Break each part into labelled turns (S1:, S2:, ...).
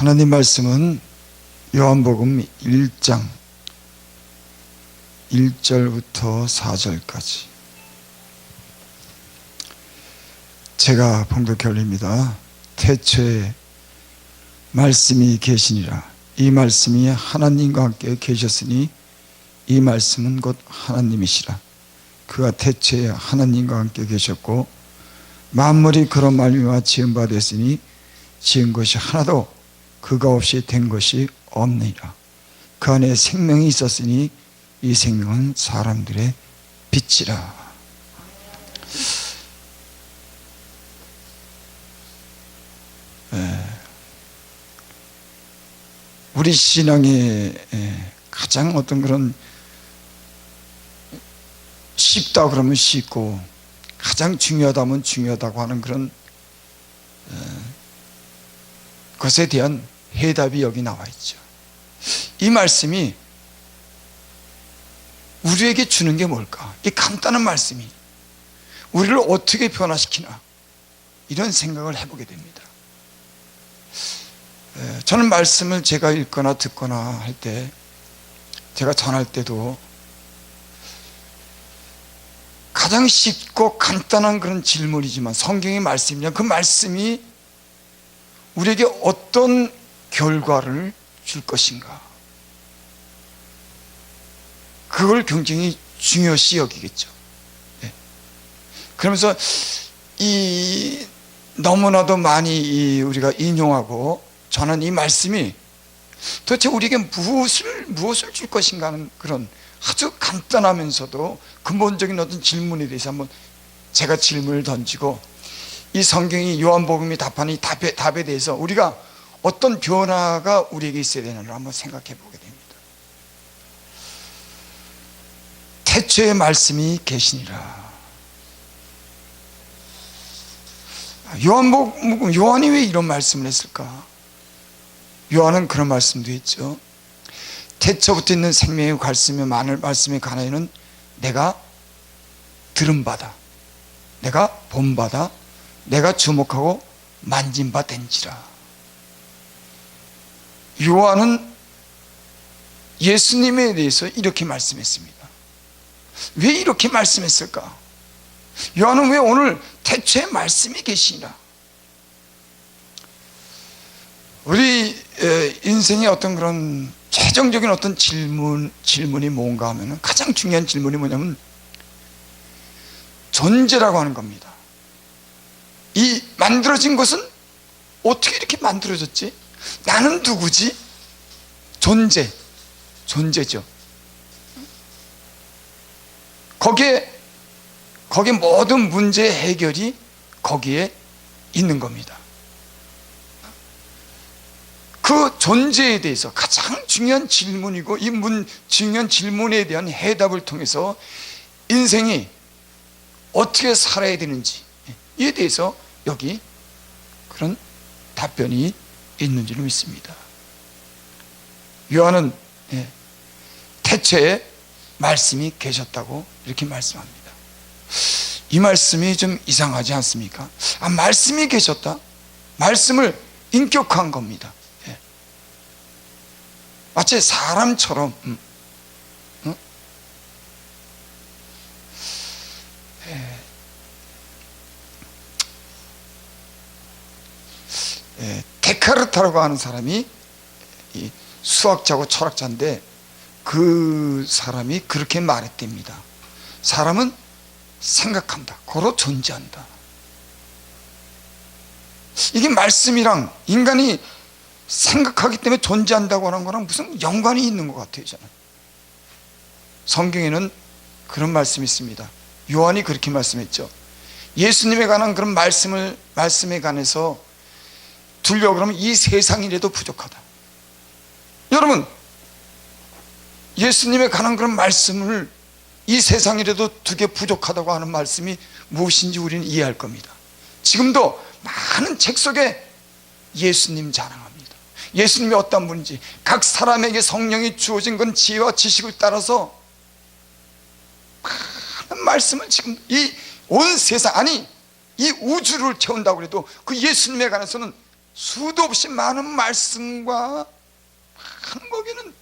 S1: 하나님 말씀은 요한복음 1장 1절부터 4절까지 제가 봉독해 올립니다. 태초에 말씀이 계시니라. 이 말씀이 하나님과 함께 계셨으니 이 말씀은 곧 하나님이시라. 그가 태초에 하나님과 함께 계셨고 만물이 그런 말미암아 지은 바 됐으니 지은 것이 하나도 그가 없이 된 것이 없느니라. 그 안에 생명이 있었으니 이 생명은 사람들의 빛이라. 우리 신앙의 가장 어떤 그런 쉽다 그러면 쉽고 가장 중요하다면 중요하다고 하는 그런 것에 대한 해답이 여기 나와 있죠. 이 말씀이 우리에게 주는 게 뭘까? 이 간단한 말씀이 우리를 어떻게 변화시키나 이런 생각을 해보게 됩니다. 저는 말씀을 제가 읽거나 듣거나 할 때, 제가 전할 때도 가장 쉽고 간단한 그런 질문이지만 성경의 말씀이냐, 그 말씀이 우리에게 어떤 결과를 줄 것인가, 그걸 굉장히 중요시 여기겠죠. 그러면서 이 너무나도 많이 우리가 인용하고 저는 이 말씀이 도대체 우리에게 무엇을 줄 것인가 하는 그런 아주 간단하면서도 근본적인 어떤 질문에 대해서 한번 제가 질문을 던지고 이 성경이 요한복음이 답하는 이 답에 대해서 우리가 어떤 변화가 우리에게 있어야 되는지를 한번 생각해 보게 됩니다. 태초에 말씀이 계시니라. 요한이 왜 이런 말씀을 했을까? 요한은 그런 말씀도 했죠. 태초부터 있는 생명의 말씀에 말씀의 가나에는 내가 들은 바다, 내가 본 바다, 내가 주목하고 만진 바 된지라. 요한은 예수님에 대해서 이렇게 말씀했습니다. 왜 이렇게 말씀했을까? 요한은 왜 오늘 태초에 말씀이 계시니라. 우리 인생의 어떤 그런 최종적인 어떤 질문이 뭔가 하면 가장 중요한 질문이 뭐냐면 존재라고 하는 겁니다. 이 만들어진 것은 어떻게 이렇게 만들어졌지? 나는 누구지? 존재죠. 거기에 모든 문제의 해결이 거기에 있는 겁니다. 그 존재에 대해서 가장 중요한 질문이고 이 중요한 질문에 대한 해답을 통해서 인생이 어떻게 살아야 되는지에 대해서 여기 그런 답변이 있는 줄 믿습니다. 요한은 태초에 말씀이 계셨다고 이렇게 말씀합니다. 이 말씀이 좀 이상하지 않습니까? 말씀이 계셨다? 말씀을 인격화한 겁니다. 마치 사람처럼 데카르타라고 하는 사람이 수학자고 철학자인데 그 사람이 그렇게 말했답니다. 사람은 생각한다, 고로 존재한다. 이게 말씀이랑 인간이 생각하기 때문에 존재한다고 하는 거랑 무슨 연관이 있는 것 같아요. 저는 성경에는 그런 말씀이 있습니다. 요한이 그렇게 말씀했죠. 예수님에 관한 그런 말씀에 관해서 두려고 그러면 이 세상이라도 부족하다. 여러분, 예수님에 관한 그런 말씀을 이 세상이라도 두개 부족하다고 하는 말씀이 무엇인지 우리는 이해할 겁니다. 지금도 많은 책 속에 예수님 자랑합니다. 예수님이 어떤 분인지, 각 사람에게 성령이 주어진 건 지혜와 지식을 따라서 많은 말씀을 지금 이 온 세상, 아니 이 우주를 채운다고 해도 그 예수님에 관해서는 수도 없이 많은 말씀과 한 거기는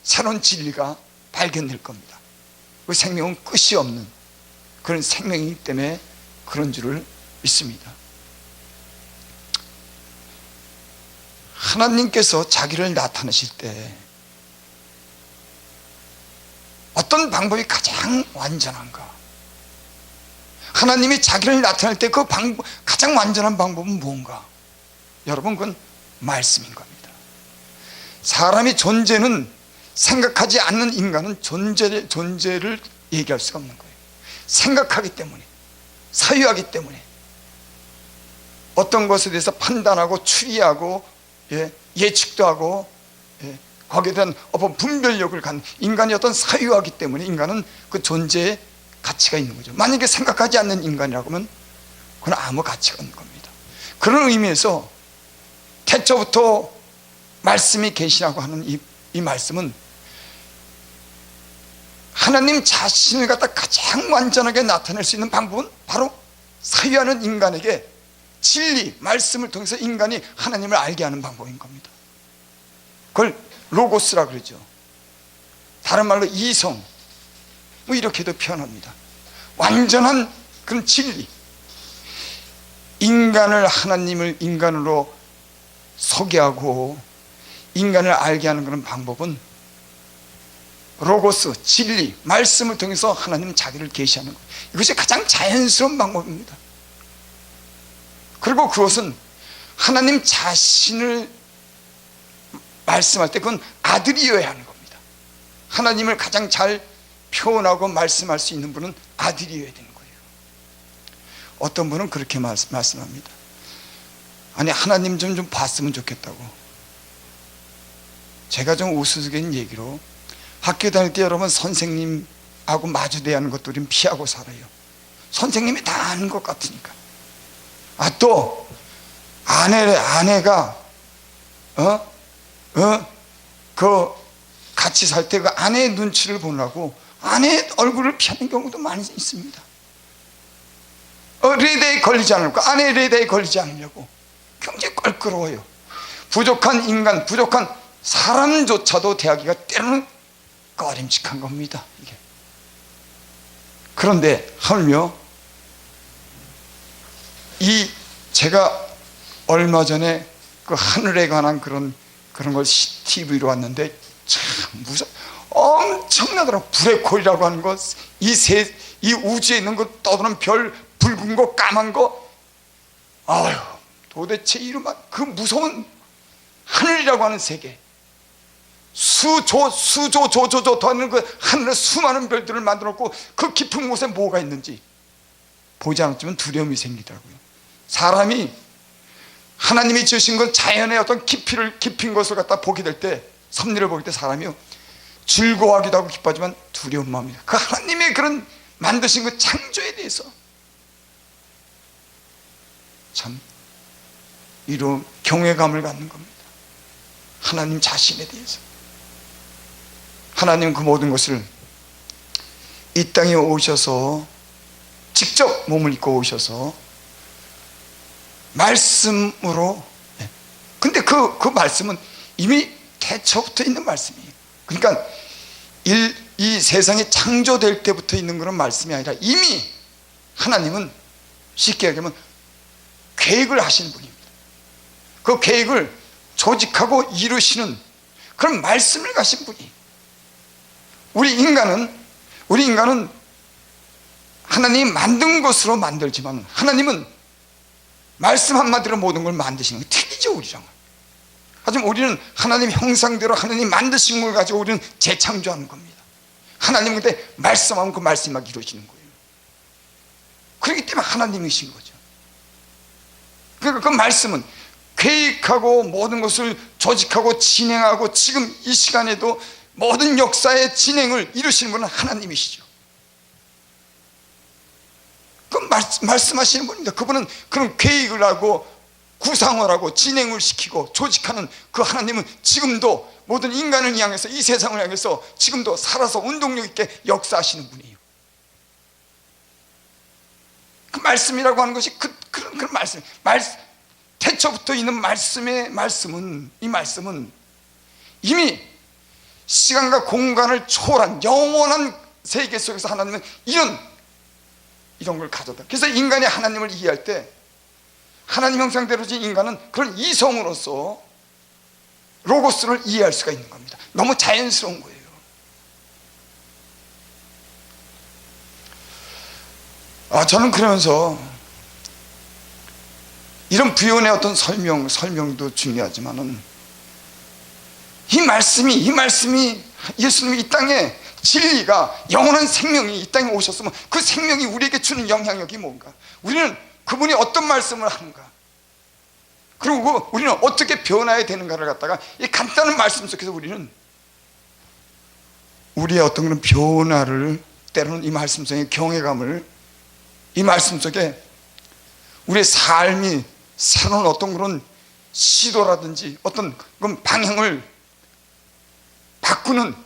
S1: 새로운 진리가 발견될 겁니다. 그 생명은 끝이 없는 그런 생명이기 때문에 그런 줄을 믿습니다. 하나님께서 자기를 나타내실 때 어떤 방법이 가장 완전한가? 하나님이 자기를 나타낼 때 그 가장 완전한 방법은 뭔가? 여러분, 그건 말씀인 겁니다. 사람이 존재는, 생각하지 않는 인간은 존재를 얘기할 수가 없는 거예요. 생각하기 때문에, 사유하기 때문에 어떤 것에 대해서 판단하고 추리하고 예측도 하고 거기에 대한 어떤 분별력을 갖는 인간이 어떤 사유하기 때문에 인간은 그 존재의 가치가 있는 거죠. 만약에 생각하지 않는 인간이라고 하면 그건 아무 가치가 없는 겁니다. 그런 의미에서 태초부터 말씀이 계시라고 하는 이 말씀은 하나님 자신을 갖다 가장 완전하게 나타낼 수 있는 방법은 바로 사유하는 인간에게 진리, 말씀을 통해서 인간이 하나님을 알게 하는 방법인 겁니다. 그걸 로고스라 그러죠. 다른 말로 이성, 뭐 이렇게도 표현합니다. 완전한 그런 진리, 인간을, 하나님을 인간으로 소개하고 인간을 알게 하는 그런 방법은 로고스, 진리, 말씀을 통해서 하나님 자기를 계시하는 것, 이것이 가장 자연스러운 방법입니다. 그리고 그것은 하나님 자신을 말씀할 때 그건 아들이어야 하는 겁니다. 하나님을 가장 잘 표현하고 말씀할 수 있는 분은 아들이어야 되는 거예요. 어떤 분은 그렇게 말씀합니다. 아니, 하나님 좀 봤으면 좋겠다고. 제가 좀 우스갯 얘기로, 학교 다닐 때 여러분 선생님하고 마주 대하는 것도 우리는 피하고 살아요. 선생님이 다 아는 것 같으니까. 또 아내가 그 같이 살 때 그 아내의 눈치를 보려고 아내의 얼굴을 피하는 경우도 많이 있습니다. 레이더에 걸리지 않으려고, 아내의 레이더에 걸리지 않으려고 굉장히 껄끄러워요. 부족한 인간, 부족한 사람조차도 대하기가 때로는 꺼림칙한 겁니다, 이게. 그런데 하물며 제가 얼마 전에 그 하늘에 관한 그런 걸 TV로 왔는데 참 엄청나더라고. 블랙홀이라고 하는 것, 이 우주에 있는 거, 떠도는 별, 붉은 거, 까만 거, 아유, 도대체 이름만 그 무서운 하늘이라고 하는 세계, 수조 하는 그 하늘에 수많은 별들을 만들어 놓고 그 깊은 곳에 뭐가 있는지 보지 않았지만 두려움이 생기더라고요. 사람이 하나님이 지으신 건 자연의 어떤 깊은 것을 갖다 보게 될 때, 섭리를 보게 될 때 사람이요, 즐거워하기도 하고 기뻐하지만 두려운 마음이에요. 그 하나님의 그런 만드신 그 창조에 대해서 참 이런 경외감을 갖는 겁니다. 하나님 자신에 대해서. 하나님 그 모든 것을 이 땅에 오셔서 직접 몸을 입고 오셔서 말씀으로, 근데 그 말씀은 이미 태초부터 있는 말씀이에요. 그러니까 이 세상이 창조될 때부터 있는 그런 말씀이 아니라 이미 하나님은 쉽게 얘기하면 계획을 하시는 분입니다. 그 계획을 조직하고 이루시는 그런 말씀을 가신 분이. 우리 인간은 하나님이 만든 것으로 만들지만 하나님은 말씀 한마디로 모든 걸 만드시는 게 틀리죠, 우리랑은. 하지만 우리는 하나님 형상대로 하나님 만드신 걸 가지고 우리는 재창조하는 겁니다. 하나님은 그때 말씀하면 그 말씀이 막 이루어지는 거예요. 그렇기 때문에 하나님이신 거죠. 그러니까 그 말씀은 계획하고 모든 것을 조직하고 진행하고 지금 이 시간에도 모든 역사의 진행을 이루시는 분은 하나님이시죠. 그 말씀하시는 분입니다. 그분은 그런 계획을 하고 구상을 하고 진행을 시키고 조직하는 그 하나님은 지금도 모든 인간을 향해서, 이 세상을 향해서 지금도 살아서 운동력 있게 역사하시는 분이에요. 그 말씀이라고 하는 것이 그런 말씀, 태초부터 있는 이 말씀은 이미 시간과 공간을 초월한 영원한 세계 속에서 하나님은 이런 걸 가졌다. 그래서 인간이 하나님을 이해할 때 하나님 형상대로 진 인간은 그런 이성으로서 로고스를 이해할 수가 있는 겁니다. 너무 자연스러운 거예요. 저는 그러면서 이런 부연의 어떤 설명도 중요하지만은 이 말씀이 예수님이 이 땅에 진리가 영원한 생명이 이 땅에 오셨으면 그 생명이 우리에게 주는 영향력이 뭔가, 우리는 그분이 어떤 말씀을 하는가, 그리고 우리는 어떻게 변화해야 되는가를 갖다가 이 간단한 말씀 속에서 우리는 우리의 어떤 그런 변화를, 때로는 이 말씀 속에 경외감을, 이 말씀 속에 우리의 삶이 새로운 어떤 그런 시도라든지 어떤 그런 방향을 바꾸는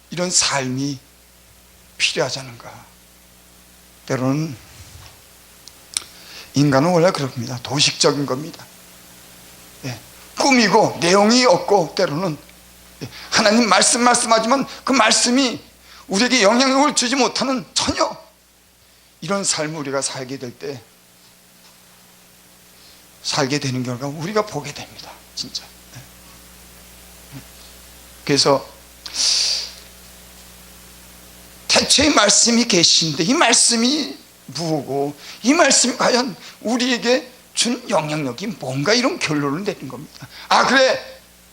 S1: 이런 삶이 필요하지 않은가. 때로는 인간은 원래 그렇습니다. 도식적인 겁니다. 꾸미고 내용이 없고, 때로는 하나님 말씀하지만 그 말씀이 우리에게 영향력을 주지 못하는 전혀 이런 삶을 우리가 살게 될 때, 살게 되는 결과 우리가 보게 됩니다. 진짜. 그래서 태초의 말씀이 계신데 이 말씀이 무엇고, 이 말씀이 과연 우리에게 준 영향력이 뭔가, 이런 결론을 내린 겁니다.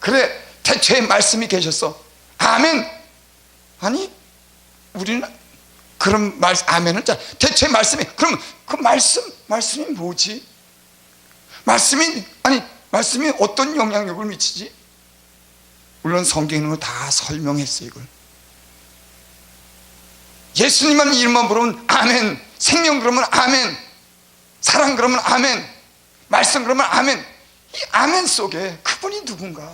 S1: 그래 태초의 말씀이 계셨어. 아멘. 아니, 우리는 그런 아멘은 태초의 말씀이, 그럼 그 말씀이 뭐지? 말씀이 어떤 영향력을 미치지? 물론 성경은 다 설명했어요. 이걸 예수님만 이름만 부르면 아멘, 생명 그러면 아멘, 사랑 그러면 아멘, 말씀 그러면 아멘. 이 아멘 속에 그분이 누군가,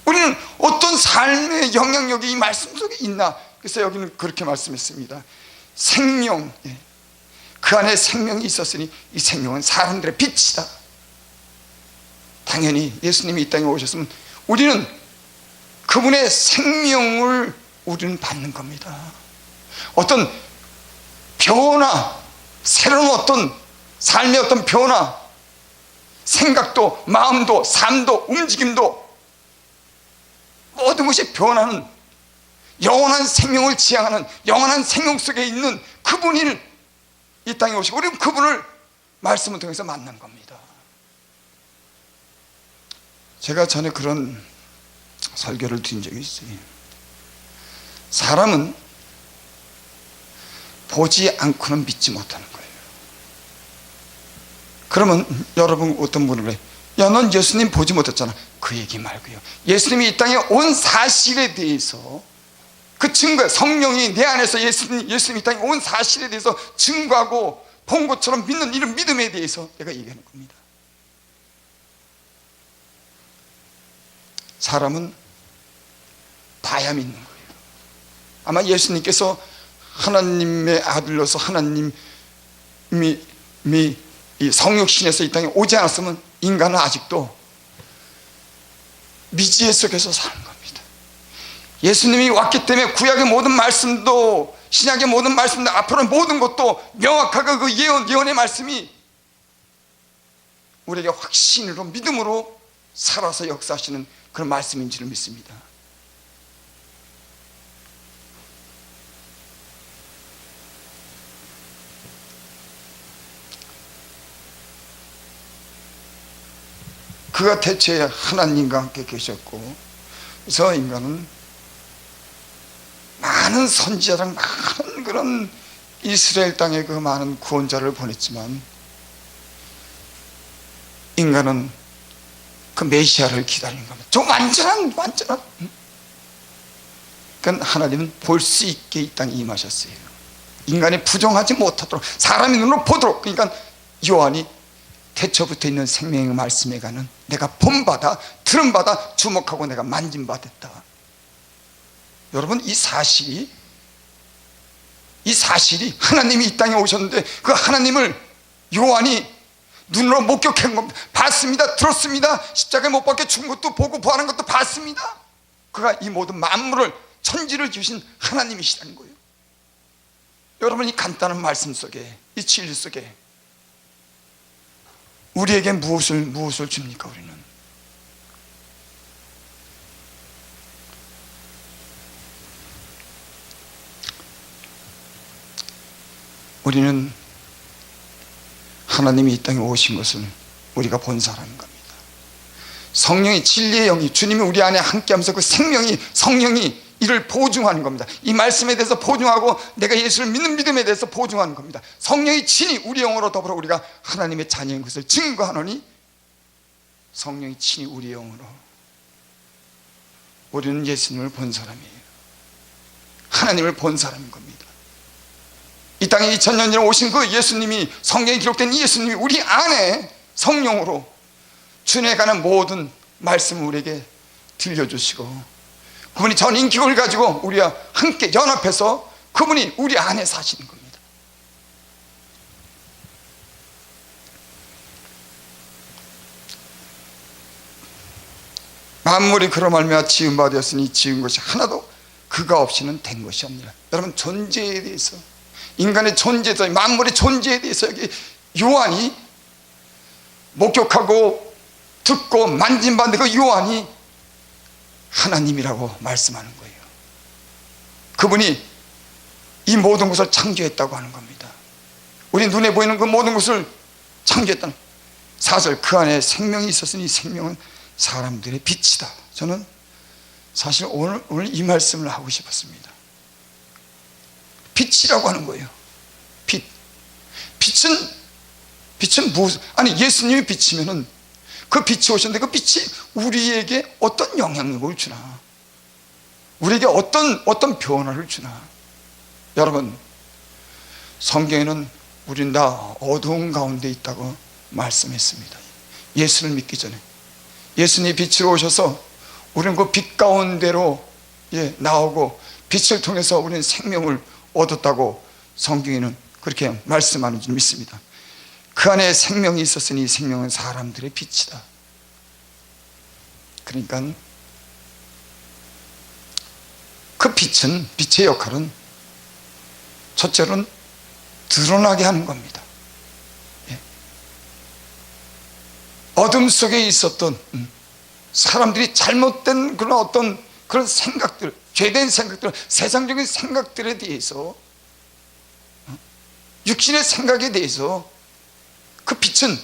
S1: 우리는 어떤 삶의 영향력이 이 말씀 속에 있나. 그래서 여기는 그렇게 말씀했습니다. 생명, 그 안에 생명이 있었으니 이 생명은 사람들의 빛이다. 당연히 예수님이 이 땅에 오셨으면 우리는 그분의 생명을 우리는 받는 겁니다. 어떤 변화, 새로운 어떤 삶의 어떤 변화, 생각도 마음도 삶도 움직임도 모든 것이 변하는 영원한 생명을 지향하는 영원한 생명 속에 있는 그분이 이 땅에 오시고, 우리는 그분을 말씀을 통해서 만난 겁니다. 제가 전에 그런 설교를 드린 적이 있어요. 사람은 보지 않고는 믿지 못하는 거예요. 그러면 여러분 어떤 분을 해, 야, 넌 예수님 보지 못했잖아. 그 얘기 말고요, 예수님이 이 땅에 온 사실에 대해서 그 증거, 성령이 내 안에서 예수님이 이 땅에 온 사실에 대해서 증거하고 본 것처럼 믿는 이런 믿음에 대해서 내가 얘기하는 겁니다. 사람은 봐야 믿는 거예요. 아마 예수님께서 하나님의 아들로서 하나님이 이 성육신에서 이 땅에 오지 않았으면 인간은 아직도 미지의 속에서 사는 겁니다. 예수님이 왔기 때문에 구약의 모든 말씀도, 신약의 모든 말씀도, 앞으로 모든 것도 명확하게 그 예언의 말씀이 우리에게 확신으로, 믿음으로 살아서 역사하시는 그런 말씀인 줄을 믿습니다. 그가 대체 하나님과 함께 계셨고, 그래서 인간은 많은 선지자랑 많은 그런 이스라엘 땅에 그 많은 구원자를 보냈지만, 인간은 그 메시아를 기다리는 겁니다. 저 완전한 그러니까 하나님은 볼 수 있게 이 땅에 임하셨어요. 인간이 부정하지 못하도록, 사람의 눈으로 보도록. 그러니까 요한이 태초부터 있는 생명의 말씀에 가는 내가 본바다 들은바다 주목하고 내가 만진바 됐다. 여러분, 이 사실이 이 사실이 하나님이 이 땅에 오셨는데 그 하나님을 요한이 눈으로 목격한 겁니다. 봤습니다. 들었습니다. 십자가에 못 박혀 죽은 것도 보고 부활한 것도 봤습니다. 그가 이 모든 만물을, 천지를 주신 하나님이시라는 거예요. 여러분, 이 간단한 말씀 속에, 이 진리 속에 우리에게 무엇을 줍니까? 우리는 하나님이 이 땅에 오신 것을 우리가 본 사람인 겁니다. 성령이, 진리의 영이, 주님이 우리 안에 함께하면서 그 생명이, 성령이 이를 보증하는 겁니다. 이 말씀에 대해서 보증하고 내가 예수를 믿는 믿음에 대해서 보증하는 겁니다. 성령이 친히 우리 영으로 더불어 우리가 하나님의 자녀인 것을 증거하노니 성령이 친히 우리 영으로, 우리는 예수님을 본 사람이에요. 하나님을 본 사람인 겁니다. 이 땅에 2000년 전에 오신 그 예수님이, 성경에 기록된 이 예수님이 우리 안에 성령으로 주님에 관한 모든 말씀을 우리에게 들려주시고, 그분이 전 인격을 가지고 우리와 함께 연합해서 그분이 우리 안에 사시는 겁니다. 만물이 그로 말미암아 지은 바 되었으니 지은 것이 하나도 그가 없이는 된 것이 없느니라. 여러분, 존재에 대해서, 인간의 존재에, 만물의 존재에 대해서 여기 요한이 목격하고 듣고 만진받는 그 요한이 하나님이라고 말씀하는 거예요. 그분이 이 모든 것을 창조했다고 하는 겁니다. 우리 눈에 보이는 그 모든 것을 창조했다는, 사실 그 안에 생명이 있었으니 생명은 사람들의 빛이다. 저는 사실 오늘 이 말씀을 하고 싶었습니다. 빛이라고 하는 거예요. 빛은 무엇? 아니, 예수님이 빛이면은 그 빛이 오셨는데 그 빛이 우리에게 어떤 영향력을 주나, 우리에게 어떤 변화를 주나. 여러분, 성경에는 우린 다 어두운 가운데 있다고 말씀했습니다. 예수를 믿기 전에 예수님이 빛으로 오셔서 우리는 그 빛 가운데로 나오고 빛을 통해서 우리는 생명을 얻었다고 성경에는 그렇게 말씀하는 줄 믿습니다. 그 안에 생명이 있었으니 생명은 사람들의 빛이다. 그러니까 그 빛의 역할은 첫째로는 드러나게 하는 겁니다. 어둠 속에 있었던 사람들이 잘못된 그런 생각들, 죄된 생각들, 세상적인 생각들에 대해서, 육신의 생각에 대해서 그 빛은,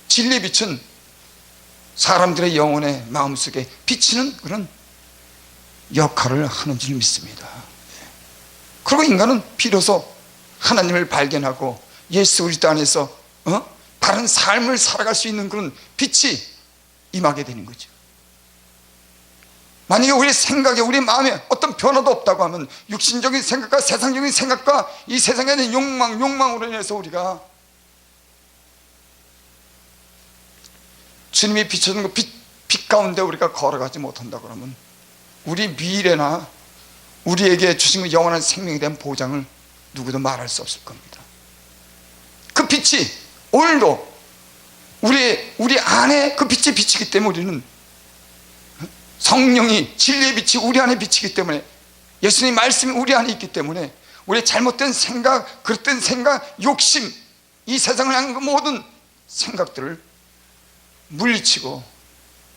S1: 진리의 빛은 사람들의 영혼의 마음속에 비치는 그런 역할을 하는 줄 믿습니다. 그리고 인간은 비로소 하나님을 발견하고 예수 그리스도 안에서 다른 삶을 살아갈 수 있는 그런 빛이 임하게 되는 거죠. 만약에 우리 생각에, 우리 마음에 어떤 변화도 없다고 하면 육신적인 생각과 세상적인 생각과 이 세상에 있는 욕망으로 인해서 우리가 주님이 비춰준 그 빛 가운데 우리가 걸어가지 못한다 그러면 우리 미래나 우리에게 주신 그 영원한 생명에 대한 보장을 누구도 말할 수 없을 겁니다. 그 빛이 오늘도 우리 안에 그 빛이 비치기 때문에 우리는, 성령이, 진리의 빛이 우리 안에 비치기 때문에, 예수님 말씀이 우리 안에 있기 때문에 우리의 잘못된 생각, 그릇된 생각, 욕심, 이 세상을 향한 그 모든 생각들을 물리치고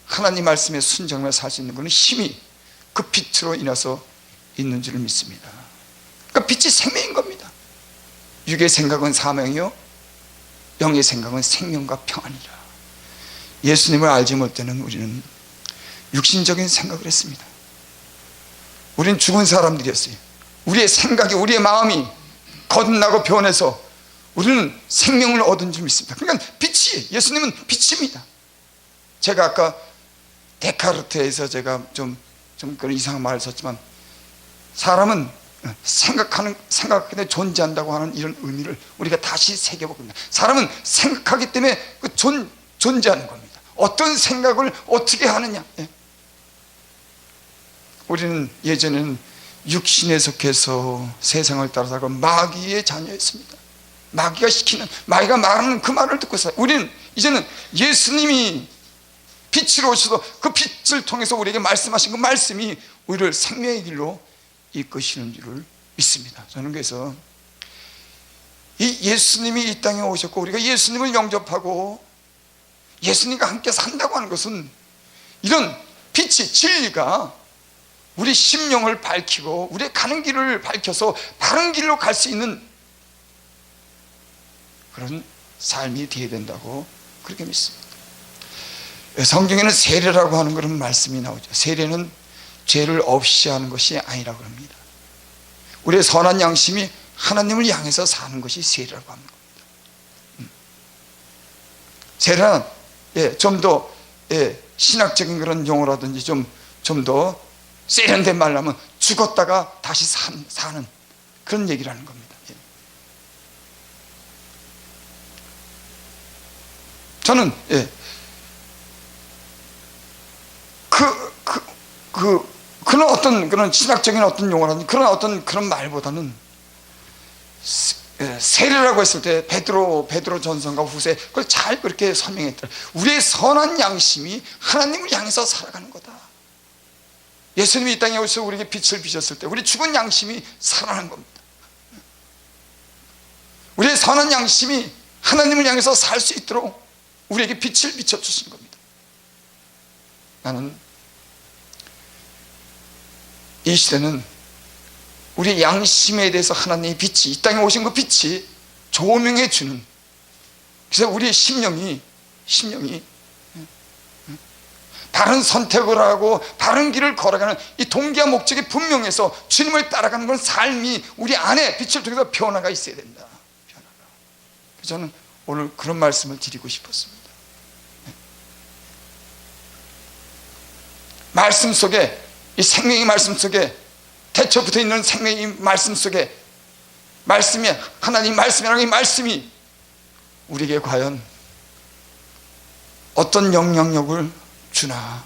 S1: 하나님 말씀에 순종하며 살 수 있는 것은 힘이 그 빛으로 인해서 있는 줄 믿습니다. 그 빛이 생명인 겁니다. 육의 생각은 사명이요 영의 생각은 생명과 평안이라. 예수님을 알지 못하는 우리는 육신적인 생각을 했습니다. 우리는 죽은 사람들이었어요. 우리의 생각이, 우리의 마음이 거듭나고 변해서 우리는 생명을 얻은 줄 믿습니다. 그러니까 빛이, 예수님은 빛입니다. 제가 아까 데카르트에서 제가 좀 그런 이상한 말을 썼지만, 사람은 생각하기 존재한다고 하는 이런 의미를 우리가 다시 새겨봅니다. 사람은 생각하기 때문에 존재하는 겁니다. 어떤 생각을 어떻게 하느냐. 우리는 예전에는 육신에 속해서 세상을 따라 살고 마귀의 자녀였습니다. 마귀가 말하는 그 말을 듣고 살아요. 우리는 이제는 예수님이 빛으로 오셔서 그 빛을 통해서 우리에게 말씀하신 그 말씀이 우리를 생명의 길로 이끄시는 줄을 믿습니다. 저는 그래서 이 예수님이 이 땅에 오셨고 우리가 예수님을 영접하고 예수님과 함께 산다고 하는 것은 이런 빛이, 진리가 우리 심령을 밝히고 우리의 가는 길을 밝혀서 바른 길로 갈 수 있는 그런 삶이 되어야 된다고 그렇게 믿습니다. 성경에는 세례라고 하는 그런 말씀이 나오죠. 세례는 죄를 없이 하는 것이 아니라고 합니다. 우리의 선한 양심이 하나님을 향해서 사는 것이 세례라고 하는 겁니다. 세례는 좀 더 신학적인 그런 용어라든지 좀 더 세련된 말로 하면 죽었다가 다시 사는 그런 얘기를 하는 겁니다. 저는 그런 어떤 그런 신학적인 어떤 용어라든지 그런 말보다는 세례라고 했을 때 베드로 전서가 후세 그걸 잘 그렇게 설명했더라. 우리의 선한 양심이 하나님을 향해서 살아가는 거다. 예수님이 이 땅에 오셔서 우리에게 빛을 비셨을 때 우리 죽은 양심이 살아난 겁니다. 우리의 선한 양심이 하나님을 향해서 살 수 있도록 우리에게 빛을 비춰주신 겁니다. 나는 이 시대는 우리 양심에 대해서 하나님의 빛이, 이 땅에 오신 그 빛이 조명해 주는, 그래서 우리의 심령이 바른 선택을 하고 바른 길을 걸어가는 이 동기와 목적이 분명해서 주님을 따라가는 그런 삶이 우리 안에 빛을 통해서 변화가 있어야 된다. 그래서 저는 오늘 그런 말씀을 드리고 싶었습니다. 말씀 속에, 이 생명의 말씀 속에, 대처 붙어 있는 생명의 말씀 속에, 말씀이, 하나님 말씀이라는 이 말씀이 우리에게 과연 어떤 영향력을 주나.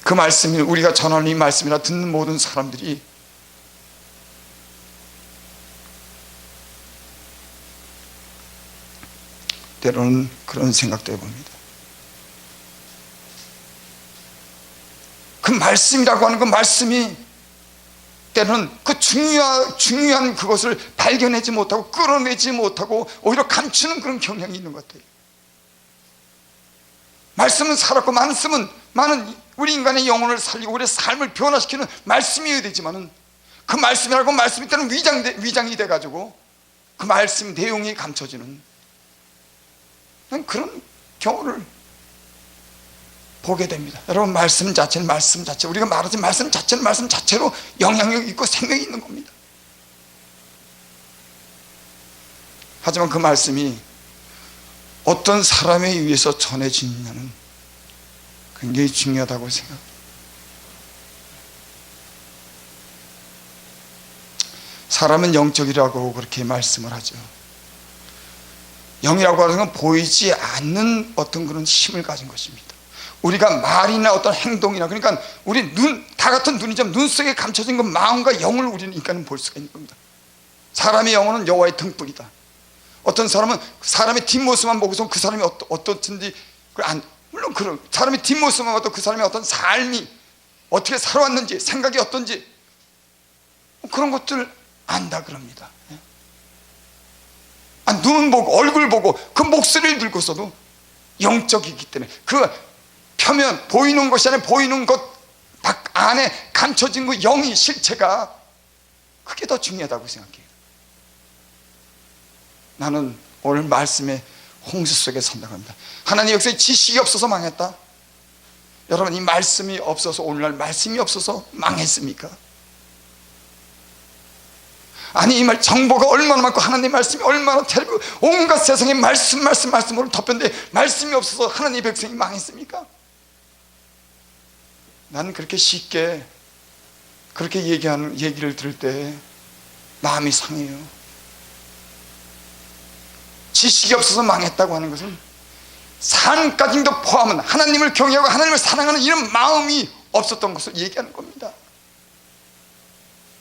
S1: 그 말씀이, 우리가 전하는 이 말씀이나 듣는 모든 사람들이 때로는 그런 생각도 해봅니다. 그 말씀이라고 하는 그 말씀이 때로는 그 중요한 그것을 발견하지 못하고 끌어내지 못하고 오히려 감추는 그런 경향이 있는 것 같아요. 말씀은 살았고 많은 우리 인간의 영혼을 살리고 우리의 삶을 변화시키는 말씀이어야 되지만은 그 말씀이라고 말씀이 때는 위장이 돼가지고 그 말씀 내용이 감춰지는 그런 경우를 보게 됩니다. 여러분, 말씀 자체 우리가 말하지 말씀 자체는 말씀 자체로 영향력이 있고 생명이 있는 겁니다. 하지만 그 말씀이 어떤 사람에 의해서 전해지느냐는 굉장히 중요하다고 생각합니다. 사람은 영적이라고 그렇게 말씀을 하죠. 영이라고 하는 건 보이지 않는 어떤 그런 힘을 가진 것입니다. 우리가 말이나 어떤 행동이나, 그러니까 우리 다 같은 눈이지만 눈 속에 감춰진 그 마음과 영을 우리는 인간은 볼 수가 있는 겁니다. 사람의 영혼은 여호와의 등불이다. 어떤 사람은 사람의 뒷모습만 보고서 그 사람이 어떻든지, 물론 그런 사람의 뒷모습만 봐도 그 사람의 어떤 삶이 어떻게 살아왔는지, 생각이 어떤지 그런 것들 안다 그럽니다. 눈 보고 얼굴 보고 그 목소리를 들고서도 영적이기 때문에 그 표면 보이는 것이 아니라 보이는 것 안에 감춰진 그 영이, 실체가 그게 더 중요하다고 생각해요. 나는 오늘 말씀의 홍수 속에 산다고 합니다. 하나님 역사에 지식이 없어서 망했다. 여러분, 이 말씀이 없어서, 오늘날 말씀이 없어서 망했습니까? 아니, 이 말 정보가 얼마나 많고 하나님 말씀이 얼마나 terrible, 온갖 세상에 말씀으로 덮였는데 말씀이 없어서 하나님의 백성이 망했습니까? 나는 그렇게 쉽게 그렇게 얘기를 들을 때 마음이 상해요. 지식이 없어서 망했다고 하는 것은 산까지도 포함한 하나님을 경외하고 하나님을 사랑하는 이런 마음이 없었던 것을 얘기하는 겁니다.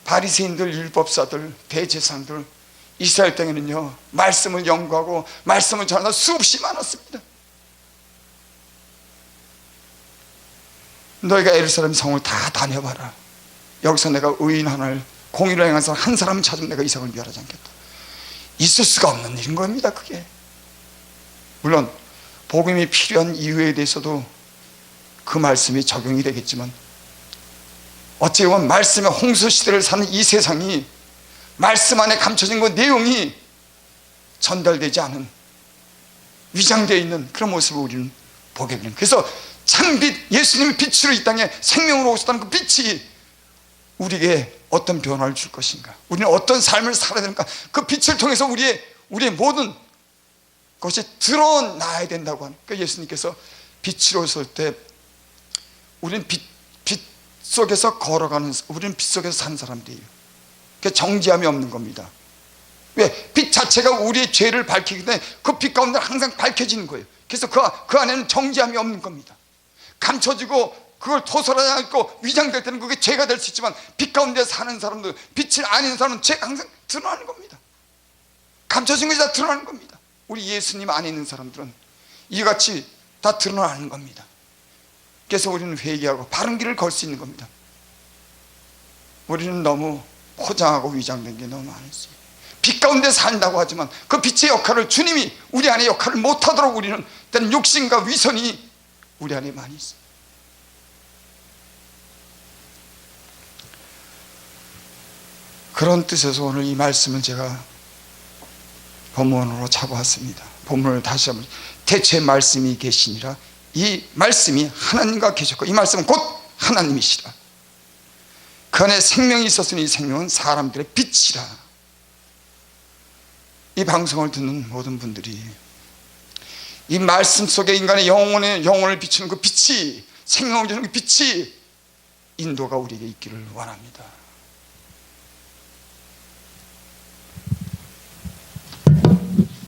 S1: 바리새인들, 율법사들, 대제사장들, 이스라엘 땅에는요 말씀을 연구하고 말씀을 전하는 수없이 많았습니다. 너희가 예루살렘 성을 다 다녀봐라. 여기서 내가 의인 하나를, 공의를 행한 사람 한 사람 찾으면 내가 이상을 멸하지 않겠다. 있을 수가 없는 일인 겁니다. 그게 물론 복음이 필요한 이유에 대해서도 그 말씀이 적용이 되겠지만, 어찌 보면 말씀의 홍수시대를 사는 이 세상이 말씀 안에 감춰진 그 내용이 전달되지 않은, 위장되어 있는 그런 모습을 우리는 보게 되는, 그래서 참빛 예수님의 빛으로 이 땅에 생명으로 오셨다는 그 빛이 우리에게 어떤 변화를 줄 것인가, 우리는 어떤 삶을 살아야 되는가, 그 빛을 통해서 우리의 모든 것이 드러나야 된다고 하는, 그러니까 예수님께서 빛으로 오실 때 우리는 빛 속에서 걸어가는, 우리는 빛 속에서 사는 사람들이에요. 그러니까 정지함이 없는 겁니다. 왜? 빛 자체가 우리의 죄를 밝히기 때문에 그 빛 가운데 항상 밝혀지는 거예요. 그래서 그 안에는 정지함이 없는 겁니다. 감춰지고 그걸 토설하지 않고 위장될 때는 그게 죄가 될 수 있지만, 빛 가운데 사는 사람들, 빛을 아는 사람은 죄가 항상 드러나는 겁니다. 감춰진 것이 다 드러나는 겁니다. 우리 예수님 안에 있는 사람들은 이같이 다 드러나는 겁니다. 그래서 우리는 회개하고 바른 길을 걸 수 있는 겁니다. 우리는 너무 포장하고 위장된 게 너무 많았어요. 빛 가운데 산다고 하지만 그 빛의 역할을, 주님이 우리 안에 역할을 못하도록 우리는 때는 욕심과 위선이 우리 안에 많이 있어요. 그런 뜻에서 오늘 이 말씀을 제가 본문으로 잡아왔습니다. 본문을 다시 한번, 태초에 말씀이 계시니라. 이 말씀이 하나님과 계셨고 이 말씀은 곧 하나님이시라. 그 안에 생명이 있었으니 이 생명은 사람들의 빛이라. 이 방송을 듣는 모든 분들이 이 말씀 속에 인간의 영혼을 비추는 그 빛이, 생명을 주는 그 빛이 인도가 우리에게 있기를 원합니다.